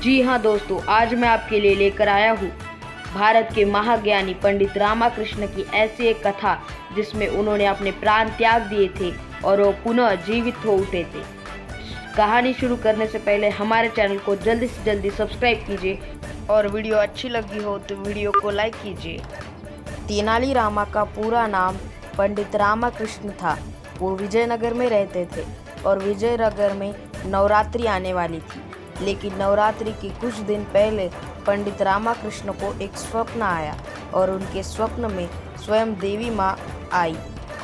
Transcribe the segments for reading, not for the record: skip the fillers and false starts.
जी हाँ दोस्तों, आज मैं आपके लिए लेकर आया हूँ भारत के महाज्ञानी पंडित रामकृष्ण की ऐसी एक कथा जिसमें उन्होंने अपने प्राण त्याग दिए थे और वो पुनः जीवित हो उठे थे। कहानी शुरू करने से पहले हमारे चैनल को जल्दी से जल्दी सब्सक्राइब कीजिए और वीडियो अच्छी लगी हो तो वीडियो को लाइक कीजिए। तेनाली रामा का पूरा नाम पंडित रामकृष्ण था। वो विजयनगर में रहते थे और विजयनगर में नवरात्रि आने वाली थी। लेकिन नवरात्रि के कुछ दिन पहले पंडित रामकृष्ण को एक स्वप्न आया और उनके स्वप्न में स्वयं देवी माँ आई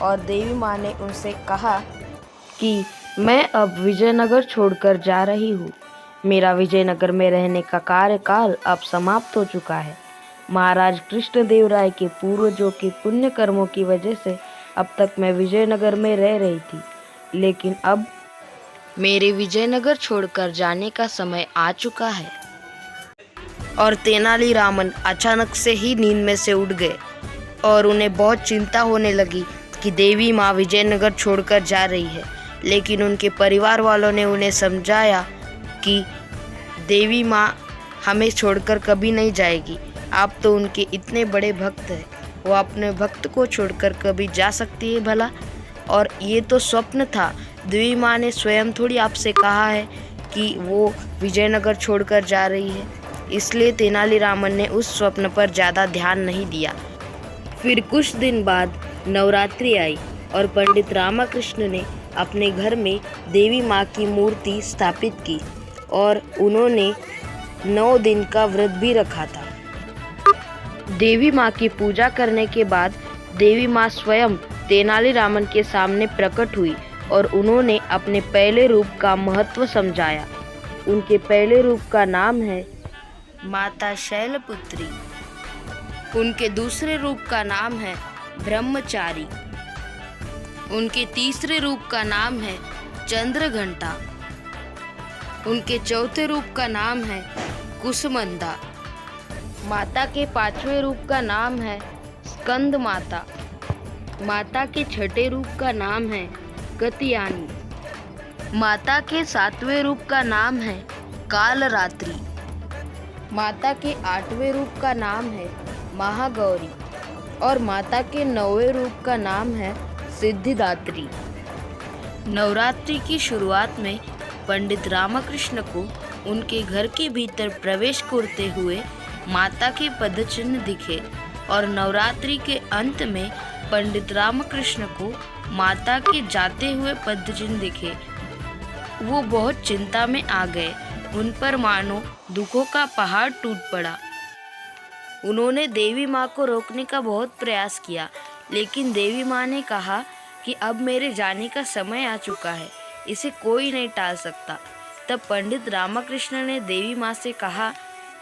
और देवी माँ ने उनसे कहा कि मैं अब विजयनगर छोड़कर जा रही हूँ। मेरा विजयनगर में रहने का कार्यकाल अब समाप्त हो चुका है। महाराज कृष्णदेव राय के पूर्वजों के पुण्य कर्मों की वजह से अब तक मैं विजयनगर में रह रही थी, लेकिन अब मेरे विजयनगर छोड़कर जाने का समय आ चुका है। और तेनालीरामन अचानक से ही नींद में से उठ गए और उन्हें बहुत चिंता होने लगी कि देवी माँ विजयनगर छोड़कर जा रही है। लेकिन उनके परिवार वालों ने उन्हें समझाया कि देवी माँ हमें छोड़कर कभी नहीं जाएगी। आप तो उनके इतने बड़े भक्त हैं, वो अपने भक्त को छोड़कर कभी जा सकती है भला? और ये तो स्वप्न था। देवी माँ ने स्वयं थोड़ी आपसे कहा है कि वो विजयनगर छोड़कर जा रही है। इसलिए तेनालीरामन ने उस स्वप्न पर ज़्यादा ध्यान नहीं दिया। फिर कुछ दिन बाद नवरात्रि आई और पंडित रामकृष्ण ने अपने घर में देवी माँ की मूर्ति स्थापित की और उन्होंने 9 दिन का व्रत भी रखा था। देवी माँ की पूजा करने के बाद देवी माँ स्वयं तेनालीरामन के सामने प्रकट हुई और उन्होंने अपने पहले रूप का महत्व समझाया। उनके पहले रूप का नाम है माता शैलपुत्री। उनके दूसरे रूप का नाम है ब्रह्मचारी। उनके तीसरे रूप का नाम है चंद्रघंटा। उनके चौथे रूप का नाम है कुसुमंदा। माता के 5वें रूप का नाम है स्कंद माता। माता के 6ठे रूप का नाम है कत्यानी। माता के 7वें रूप का नाम है कालरात्रि। माता के 8वें रूप का नाम है महागौरी और माता के 9वें रूप का नाम है सिद्धिदात्री। नवरात्रि की शुरुआत में पंडित रामकृष्ण को उनके घर के भीतर प्रवेश करते हुए माता के पदचिन्ह दिखे और नवरात्रि के अंत में पंडित रामकृष्ण को माता के जाते हुए पदचिन्ह दिखे। वो बहुत चिंता में आ गए। उन पर मानो दुखों का पहाड़ टूट पड़ा। उन्होंने देवी माँ को रोकने का बहुत प्रयास किया, लेकिन देवी माँ ने कहा कि अब मेरे जाने का समय आ चुका है, इसे कोई नहीं टाल सकता। तब पंडित रामकृष्ण ने देवी माँ से कहा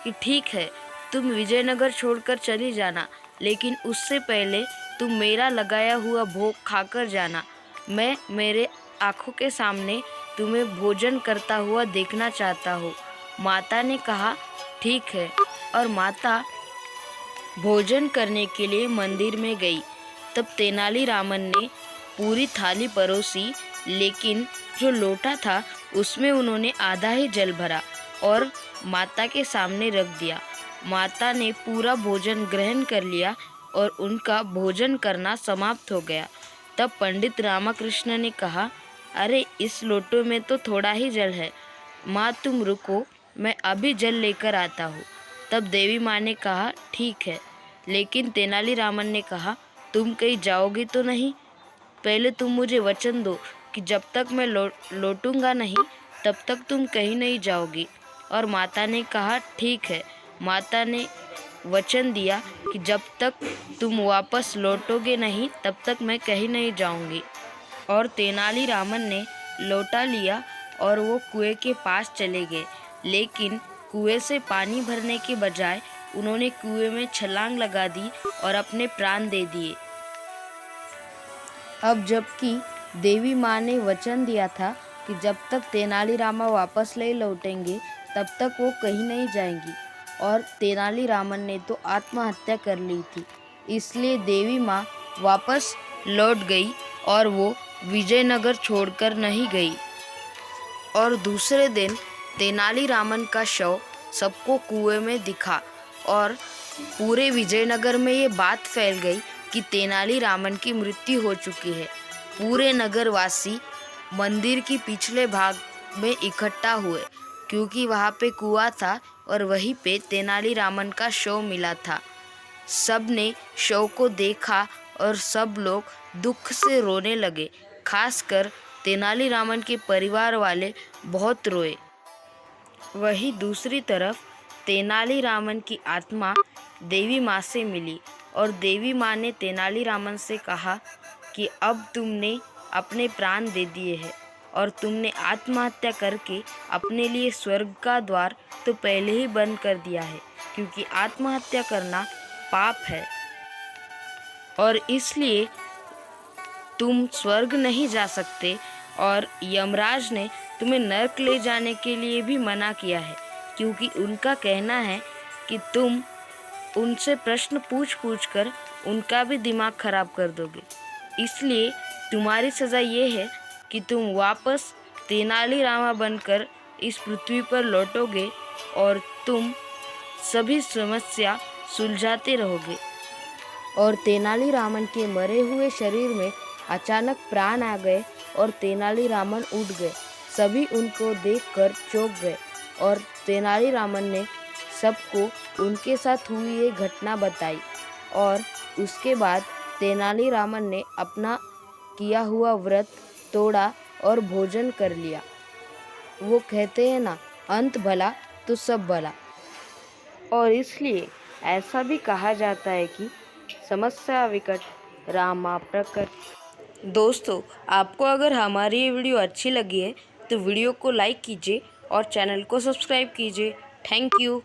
कि ठीक है, तुम विजयनगर छोड़कर चली जाना, लेकिन उससे पहले तुम मेरा लगाया हुआ भोग खाकर जाना। मैं मेरे आँखों के सामने तुम्हें भोजन करता हुआ देखना चाहता हूँ। माता ने कहा ठीक है और माता भोजन करने के लिए मंदिर में गई। तब तेनालीरामन ने पूरी थाली परोसी, लेकिन जो लोटा था उसमें उन्होंने आधा ही जल भरा और माता के सामने रख दिया। माता ने पूरा भोजन ग्रहण कर लिया और उनका भोजन करना समाप्त हो गया। तब पंडित रामकृष्ण ने कहा, अरे इस लोटे में तो थोड़ा ही जल है, माँ तुम रुको, मैं अभी जल लेकर आता हूँ। तब देवी माँ ने कहा ठीक है, लेकिन तेनालीरामन ने कहा तुम कहीं जाओगी तो नहीं? पहले तुम मुझे वचन दो कि जब तक मैं लौटूंगा नहीं तब तक तुम कहीं नहीं जाओगी। और माता ने कहा ठीक है। माता ने वचन दिया कि जब तक तुम वापस लौटोगे नहीं तब तक मैं कहीं नहीं जाऊंगी। और तेनालीरामन ने लोटा लिया और वो कुएं के पास चले गए, लेकिन कुएं से पानी भरने के बजाय उन्होंने कुएं में छलांग लगा दी और अपने प्राण दे दिए। अब जबकि देवी माँ ने वचन दिया था कि जब तक तेनालीरामा वापस नहीं लौटेंगे तब तक वो कहीं नहीं जाएंगी, और तेनालीरामन ने तो आत्महत्या कर ली थी, इसलिए देवी माँ वापस लौट गई और वो विजयनगर छोड़कर नहीं गई। और दूसरे दिन तेनालीरामन का शव सबको कुएं में दिखा और पूरे विजयनगर में ये बात फैल गई कि तेनालीरामन की मृत्यु हो चुकी है। पूरे नगरवासी मंदिर की पिछले भाग में इकट्ठा हुए क्योंकि वहाँ पे कुआं था और वहीं पे तेनालीरामन का शव मिला था। सब ने शव को देखा और सब लोग दुख से रोने लगे। खासकर तेनालीरामन के परिवार वाले बहुत रोए। वहीं दूसरी तरफ तेनालीरामन की आत्मा देवी माँ से मिली और देवी माँ ने तेनालीरामन से कहा कि अब तुमने अपने प्राण दे दिए हैं और तुमने आत्महत्या करके अपने लिए स्वर्ग का द्वार तो पहले ही बंद कर दिया है, क्योंकि आत्महत्या करना पाप है और इसलिए तुम स्वर्ग नहीं जा सकते और यमराज ने तुम्हें नरक ले जाने के लिए भी मना किया है, क्योंकि उनका कहना है कि तुम उनसे प्रश्न पूछ कर उनका भी दिमाग खराब कर दोगे। इसलिए तुम्हारी सज़ा ये है कि तुम वापस तेनालीरामा बनकर इस पृथ्वी पर लौटोगे और तुम सभी समस्या सुलझाते रहोगे। और तेनालीरामन के मरे हुए शरीर में अचानक प्राण आ गए और तेनालीरामन उठ गए। सभी उनको देखकर चौंक गए और तेनालीरामन ने सबको उनके साथ हुई ये घटना बताई और उसके बाद तेनालीरामन ने अपना किया हुआ व्रत तोड़ा और भोजन कर लिया। वो कहते हैं ना, अंत भला तो सब भला। और इसलिए ऐसा भी कहा जाता है कि समस्या विकट रामा प्रकट। दोस्तों, आपको अगर हमारी ये वीडियो अच्छी लगी है तो वीडियो को लाइक कीजिए और चैनल को सब्सक्राइब कीजिए। Thank you.